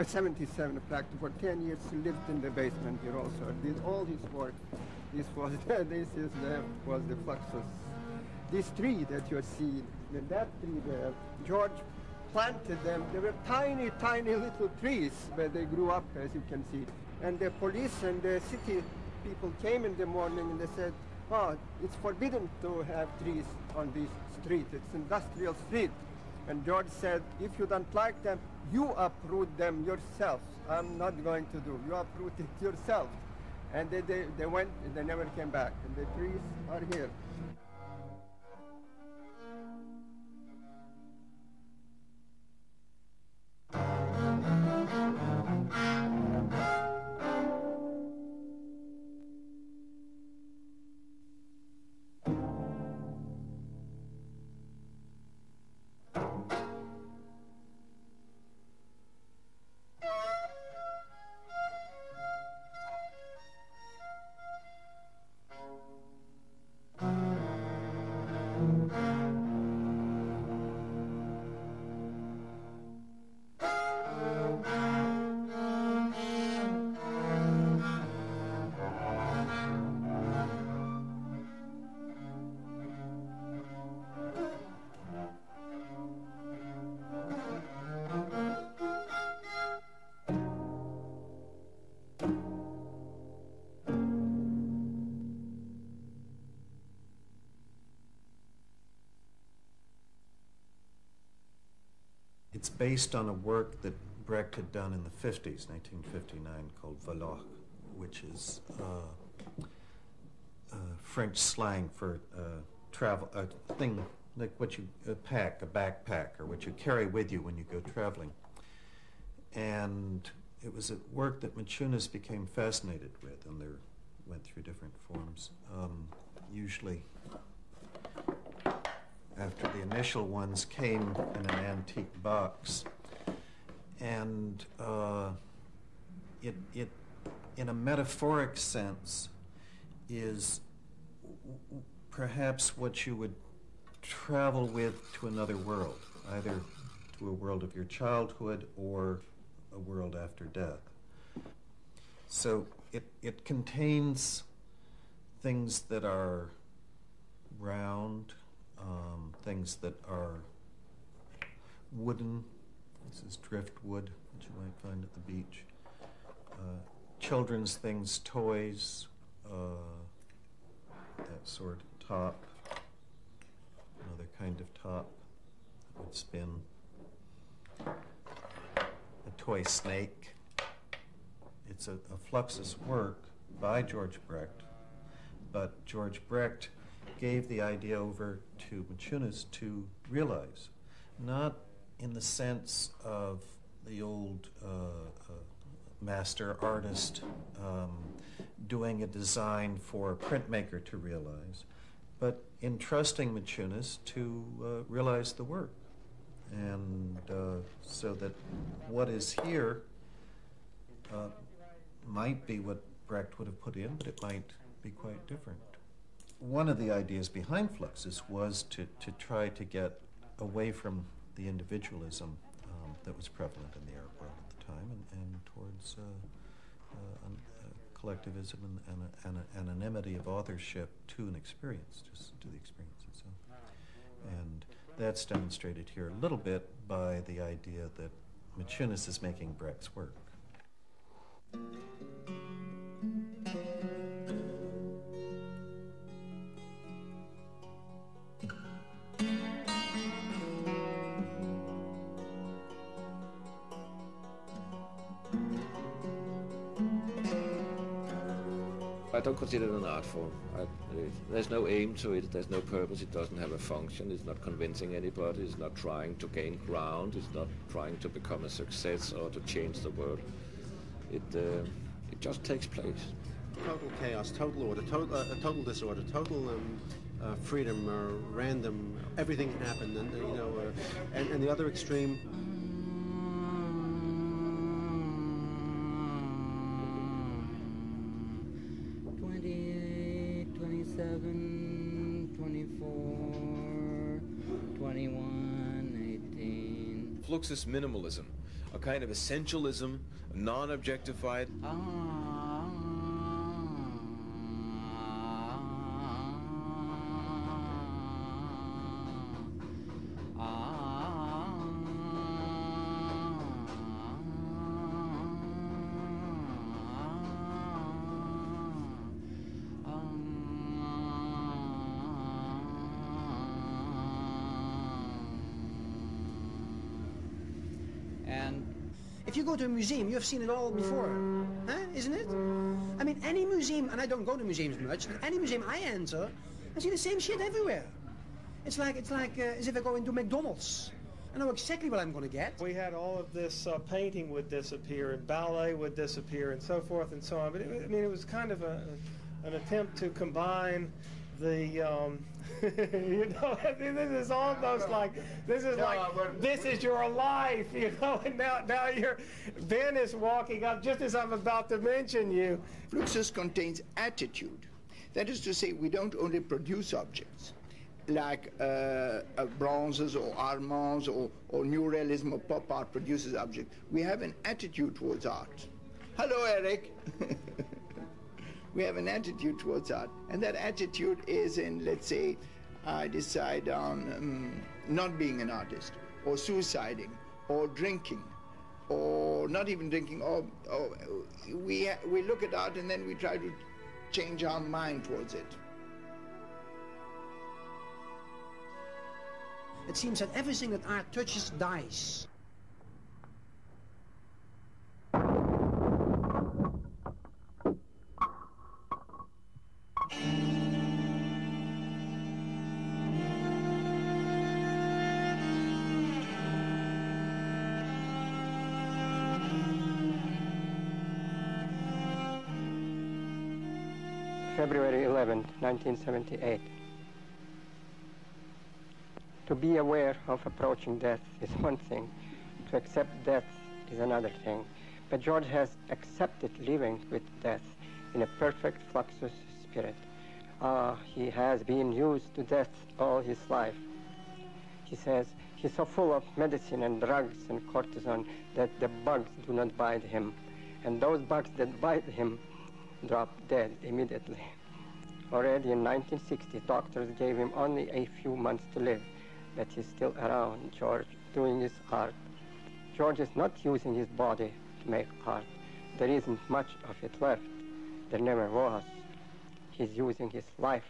Speaker 3: 77 practically. For 10 years he lived in the basement here also. Did all his work. This was the Fluxus. This tree that you're seeing, that tree there, George planted them. They were tiny, tiny little trees, but they grew up, as you can see. And the police and the city people came in the morning and they said, oh, it's forbidden to have trees on this street. It's industrial street. And George said, if you don't like them, you uproot them yourself. I'm not going to do. You uproot it yourself. And they went and they never came back. And the trees are here.
Speaker 6: It's based on a work that Brecht had done in the 50s, 1959, called Valoch, which is French slang for travel, a thing like what you pack, a backpack, or what you carry with you when you go traveling. And it was a work that Machunas became fascinated with, and they went through different forms. Usually, after the initial ones came in an antique box, and it, in a metaphoric sense, is perhaps what you would travel with to another world, either to a world of your childhood or a world after death. So it contains things that are round, things that are wooden. This is driftwood, which you might find at the beach. Children's things, toys, that sort of top, another kind of top that would spin. A toy snake. It's a Fluxus work by George Brecht, but George Brecht gave the idea over to Machunas to realize, not in the sense of the old master artist doing a design for a printmaker to realize, but entrusting Machunas to realize the work. And so that what is here might be what Brecht would have put in, but it might be quite different. One of the ideas behind Fluxus was to try to get away from the individualism that was prevalent in the art world at the time, and towards collectivism and anonymity of authorship to an experience, just to the experience itself. And that's demonstrated here a little bit by the idea that Machunas is making Brecht's work.
Speaker 11: I don't consider it an art form. There's no aim to it, there's no purpose, it doesn't have a function, it's not convincing anybody, it's not trying to gain ground, it's not trying to become a success or to change the world. It just takes place.
Speaker 7: Total chaos, total order, total disorder, total freedom, random, everything can happen, and you know, and the other extreme.
Speaker 20: 27, 24, 21, 18.
Speaker 17: Fluxus minimalism, a kind of essentialism, non-objectified.
Speaker 7: If you go to a museum, you have seen it all before, huh? Isn't it? I mean, any museum, and I don't go to museums much, but any museum I enter, I see the same shit everywhere. It's like as if I go into McDonald's. I know exactly what I'm going to get.
Speaker 16: We had all of this painting would disappear, and ballet would disappear, and so forth and so on. But it was kind of an attempt to combine the, you know, this is almost like, this is your life, you know, and now Ben is walking up just as I'm about to mention you.
Speaker 15: Fluxus contains attitude. That is to say, we don't only produce objects, like bronzes or Armands or New Realism or pop art produces objects. We have an attitude towards art. Hello, Eric. We have an attitude towards art, and that attitude is in, let's say, I decide on not being an artist, or suiciding, or drinking, or not even drinking, or we look at art and then we try to change our mind towards it.
Speaker 7: It seems that everything that art touches dies.
Speaker 3: February 11, 1978. To be aware of approaching death is one thing. To accept death is another thing. But George has accepted living with death in a perfect Fluxus spirit. He has been used to death all his life. He says he's so full of medicine and drugs and cortisone that the bugs do not bite him. And those bugs that bite him drop dead immediately. Already in 1960, doctors gave him only a few months to live, but he's still around, George, doing his art. George is not using his body to make art. There isn't much of it left. There never was. He's using his life.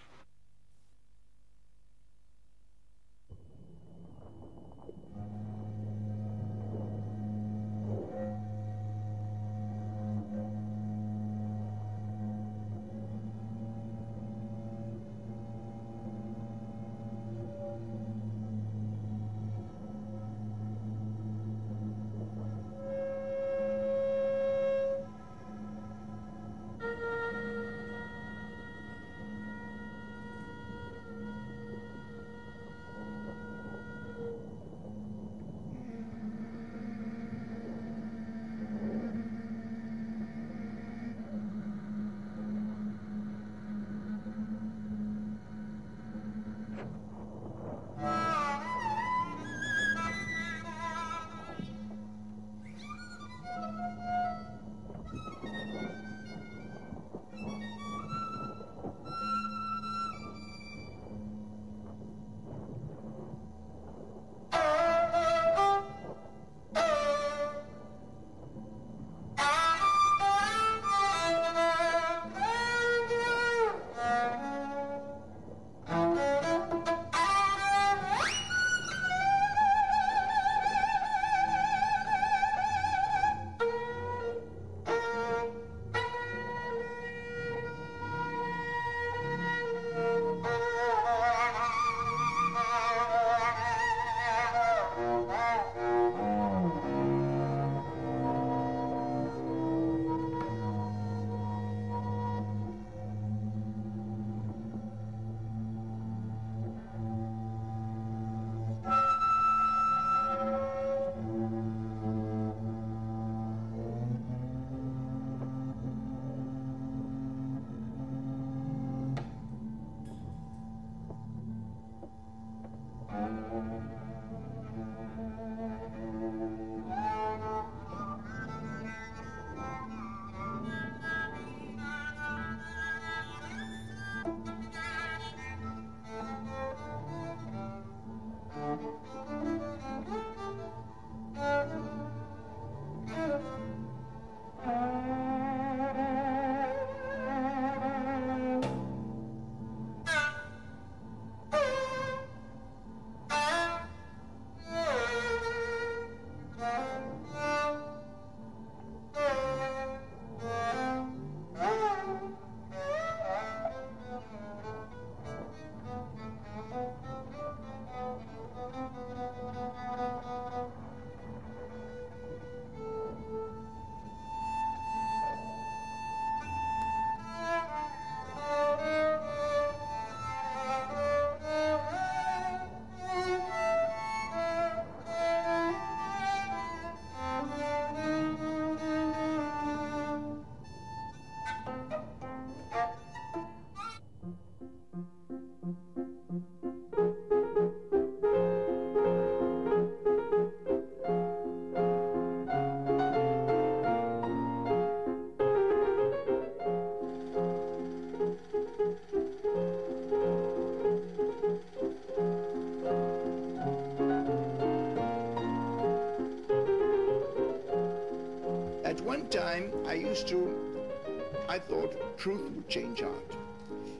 Speaker 15: At one time, I thought truth would change art.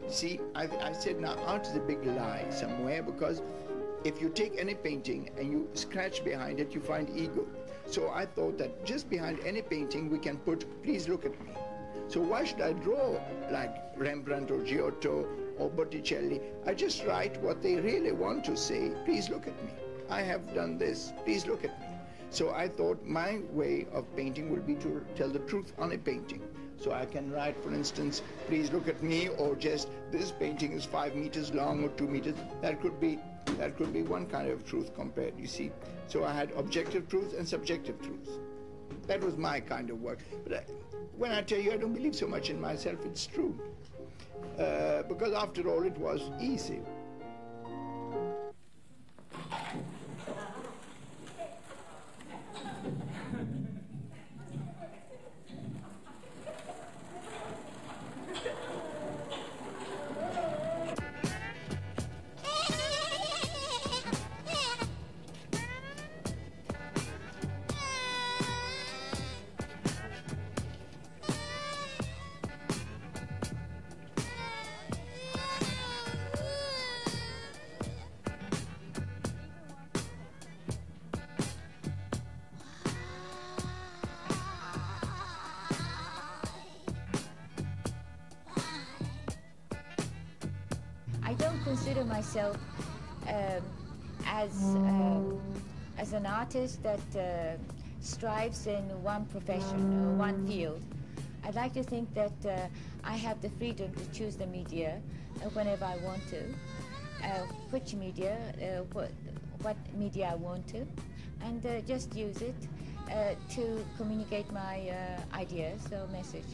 Speaker 15: See, I said now art is a big lie somewhere, because if you take any painting and you scratch behind it, you find ego. So I thought that just behind any painting we can put, please look at me. So why should I draw like Rembrandt or Giotto or Botticelli? I just write what they really want to say, please look at me. I have done this, please look at me. So I thought my way of painting would be to tell the truth on a painting. So I can write, for instance, please look at me, or just this painting is 5 meters long or 2 meters. That could be one kind of truth compared, you see. So I had objective truth and subjective truth. That was my kind of work. But when I tell you I don't believe so much in myself, it's true. Because after all, it was easy.
Speaker 19: I don't consider myself as an artist that strives in one profession or one field. I'd like to think that I have the freedom to choose the media whenever I want to, which media, what media I want to, and just use it to communicate my ideas or message.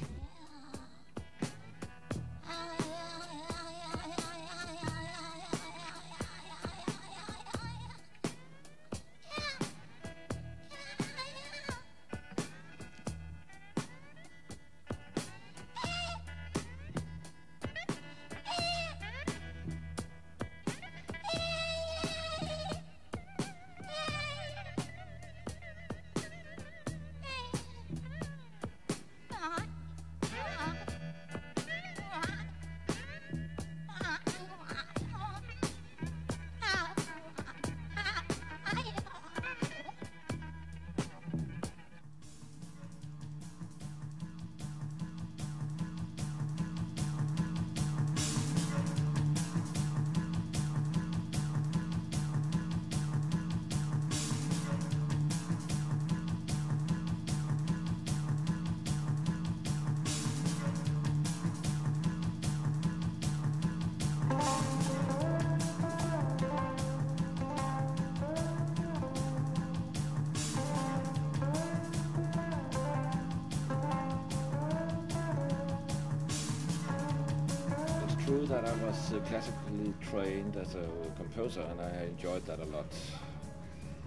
Speaker 11: True that I was classically trained as a composer, and I enjoyed that a lot.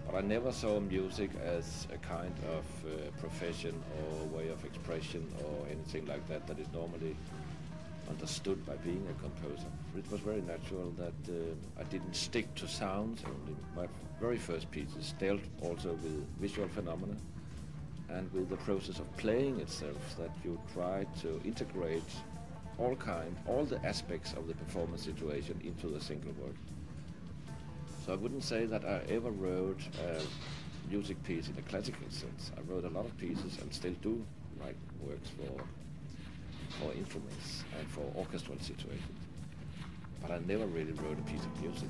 Speaker 11: But I never saw music as a kind of profession or way of expression or anything like that that is normally understood by being a composer. It was very natural that I didn't stick to sounds. And my very first pieces dealt also with visual phenomena and with the process of playing itself, that you try to integrate all the aspects of the performance situation into the single work. So I wouldn't say that I ever wrote a music piece in a classical sense. I wrote a lot of pieces and still do write works for instruments and for orchestral situations. But I never really wrote a piece of music.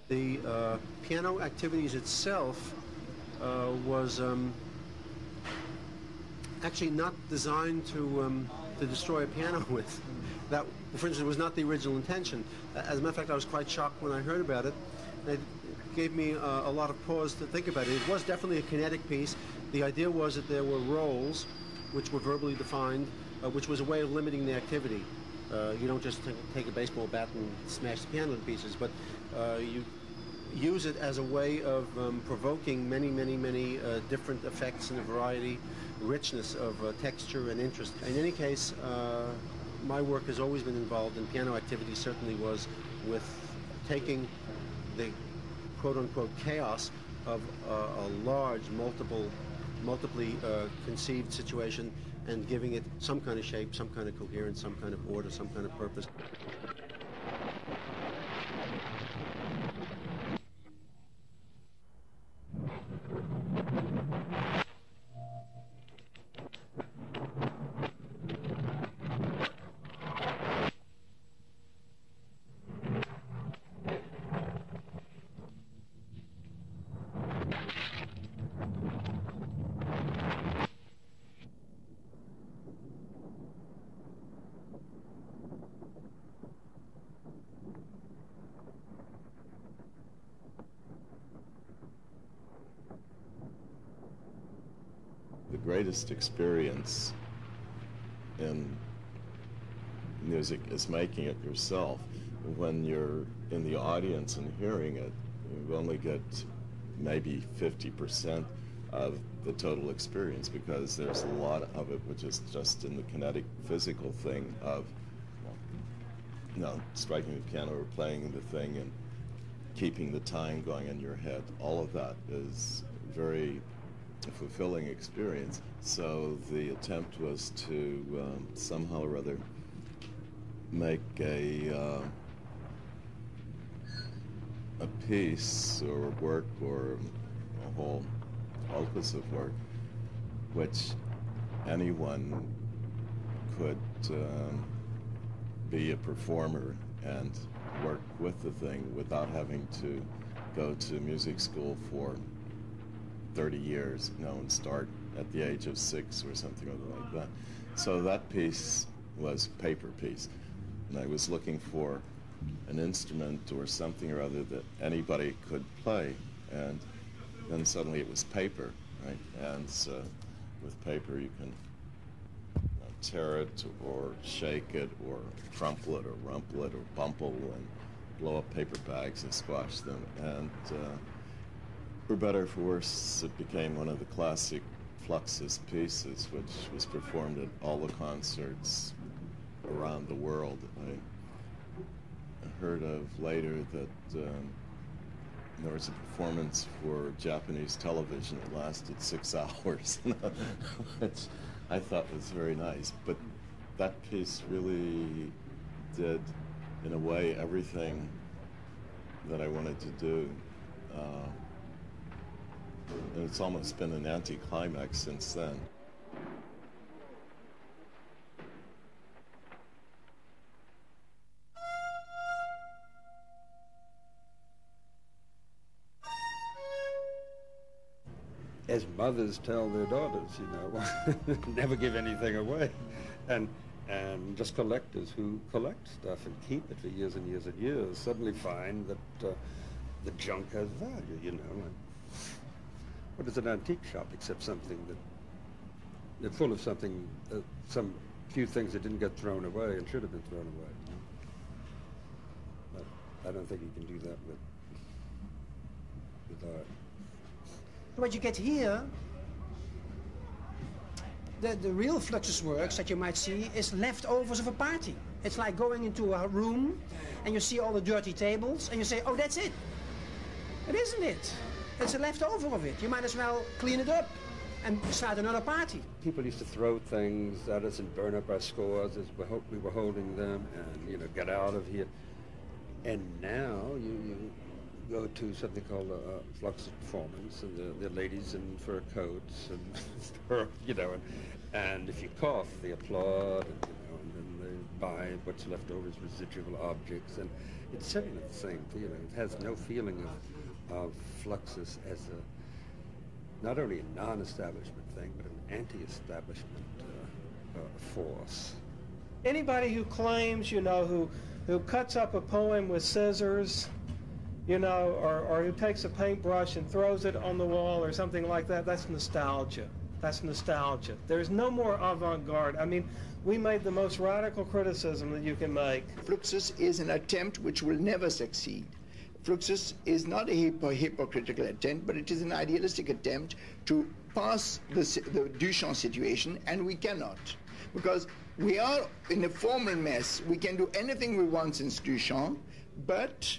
Speaker 14: The piano activities itself was actually not designed to destroy a piano with. That, for instance, was not the original intention. As a matter of fact, I was quite shocked when I heard about it. It gave me a lot of pause to think about it. It was definitely a kinetic piece. The idea was that there were roles, which were verbally defined, which was a way of limiting the activity. You don't just take a baseball bat and smash the piano to pieces, but you use it as a way of provoking many different effects and a variety, richness of texture and interest. In any case, my work has always been involved in piano activity, certainly was with taking the quote-unquote chaos of a large, multiply conceived situation and giving it some kind of shape, some kind of coherence, some kind of order, some kind of purpose.
Speaker 13: The greatest experience in music is making it yourself. When you're in the audience and hearing it, you only get maybe 50% of the total experience, because there's a lot of it which is just in the kinetic, physical thing of, you know, striking the piano or playing the thing and keeping the time going in your head. All of that is very fulfilling experience. So the attempt was to somehow or other make a piece or work or a whole opus of work which anyone could be a performer and work with the thing without having to go to music school for 30 years, you know, and start at the age of 6 or something like that. So that piece was a paper piece, and I was looking for an instrument or something or other that anybody could play, and then suddenly it was paper, right? And so with paper you can tear it or shake it or crumple it or rumple it or bumple and blow up paper bags and squash them, and for better or for worse, it became one of the classic Fluxus pieces, which was performed at all the concerts around the world. I heard of later that there was a performance for Japanese television that lasted 6 hours, which I thought was very nice. But that piece really did, in a way, everything that I wanted to do. And it's almost been an anticlimax since then.
Speaker 12: As mothers tell their daughters, you know, never give anything away. And just collectors who collect stuff and keep it for years and years and years suddenly find that the junk has value, you know. And what is an antique shop except something that they're full of something, some few things that didn't get thrown away and should have been thrown away. You know? But I don't think you can do that with art.
Speaker 7: What you get here, the real Fluxus works that you might see is leftovers of a party. It's like going into a room and you see all the dirty tables and you say, oh, that's it. It isn't it. It's a leftover of it. You might as well clean it up and start another party.
Speaker 12: People used to throw things at us and burn up our scores as we were holding them and, you know, get out of here. And now you go to something called a Fluxus performance, and the ladies in fur coats and, you know, and if you cough, they applaud, and, you know, and then they buy what's left over as residual objects, and it's certainly the same thing. You know, it has no feeling of Fluxus as not only a non-establishment thing, but an anti-establishment force.
Speaker 16: Anybody who claims, you know, who cuts up a poem with scissors, you know, or who takes a paintbrush and throws it on the wall or something like that, that's nostalgia. That's nostalgia. There's no more avant-garde. I mean, we made the most radical criticism that you can make.
Speaker 15: Fluxus is an attempt which will never succeed. Fluxus is not a hypocritical attempt, but it is an idealistic attempt to pass the Duchamp situation, and we cannot. Because We are in a formal mess. We can do anything we want since Duchamp, but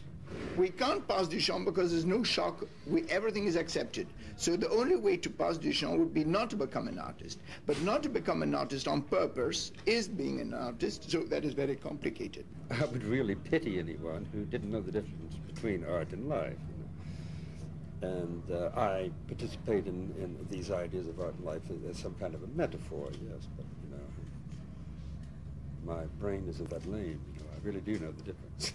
Speaker 15: we can't pass Duchamp because there's no shock. Everything is accepted. So the only way to pass Duchamp would be not to become an artist. But not to become an artist on purpose is being an artist, so that is very complicated.
Speaker 12: I would really pity anyone who didn't know the difference between art and life. And I participate in these ideas of art and life as some kind of a metaphor, yes, but, you know, my brain isn't that lame, you know, I really do know the difference.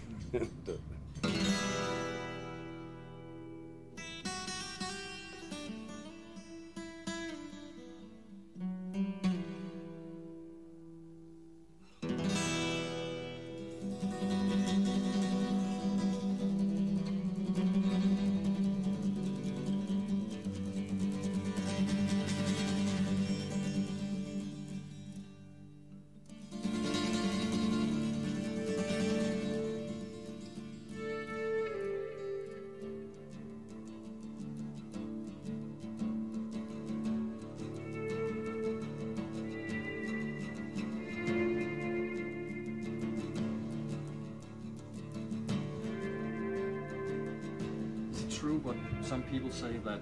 Speaker 2: True what some people say, that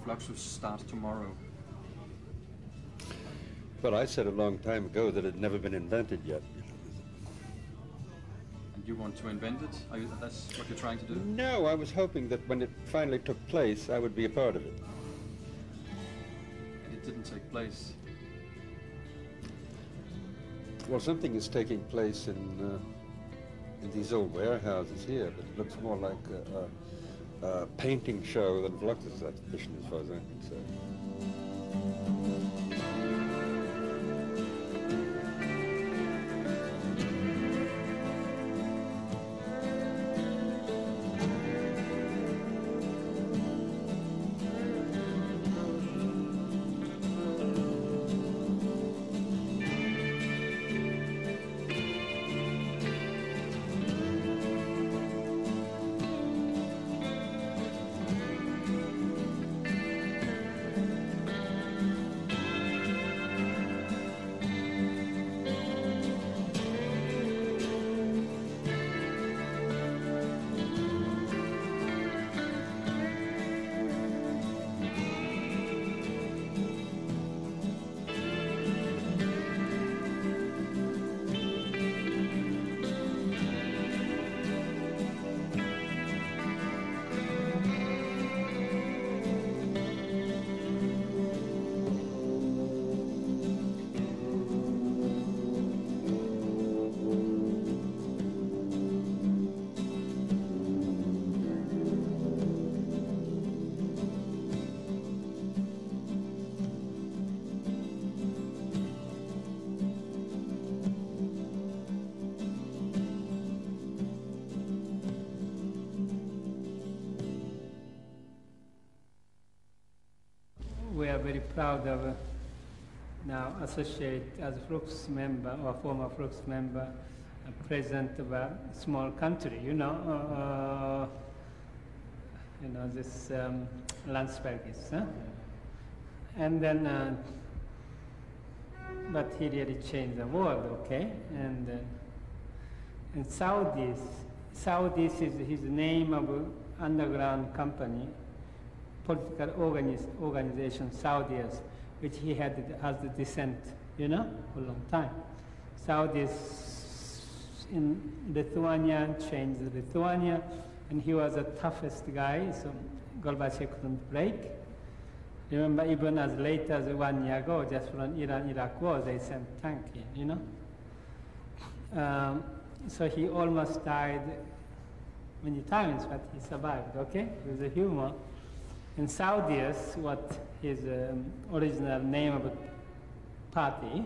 Speaker 2: Fluxus starts tomorrow?
Speaker 12: Well, I said a long time ago that it had never been invented yet.
Speaker 2: And you want to invent it? That's what you're trying to do?
Speaker 12: No, I was hoping that when it finally took place, I would be a part of it.
Speaker 2: And it didn't take place?
Speaker 12: Well, something is taking place in these old warehouses here, but it looks more like a painting show than Fluxus exhibition, as far as I'm concerned.
Speaker 8: We are very proud of now associate as Fluxus member or former Fluxus member, president of a small country. This Landsbergis, huh? And then, but he really changed the world, okay? And Saudis is his name of underground company, political organization, Saudis, which he has the descent, for a long time. Saudis in Lithuania changed Lithuania, and he was the toughest guy, so Gorbachev couldn't break. Remember, even as late as 1 year ago, just from Iran-Iraq war, they sent tank in, So he almost died many times, but he survived, okay? With the humor. In Saudis, what his original name of a party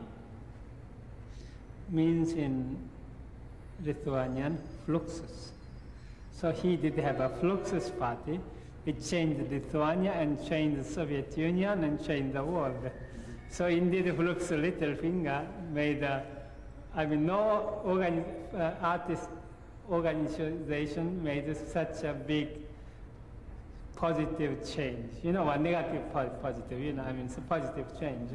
Speaker 8: means in Lithuanian, Fluxus. So he did have a Fluxus party, which changed Lithuania and changed the Soviet Union and changed the world. So indeed, Fluxus little finger made no artist organization made such a big positive change, a negative positive, it's a positive change.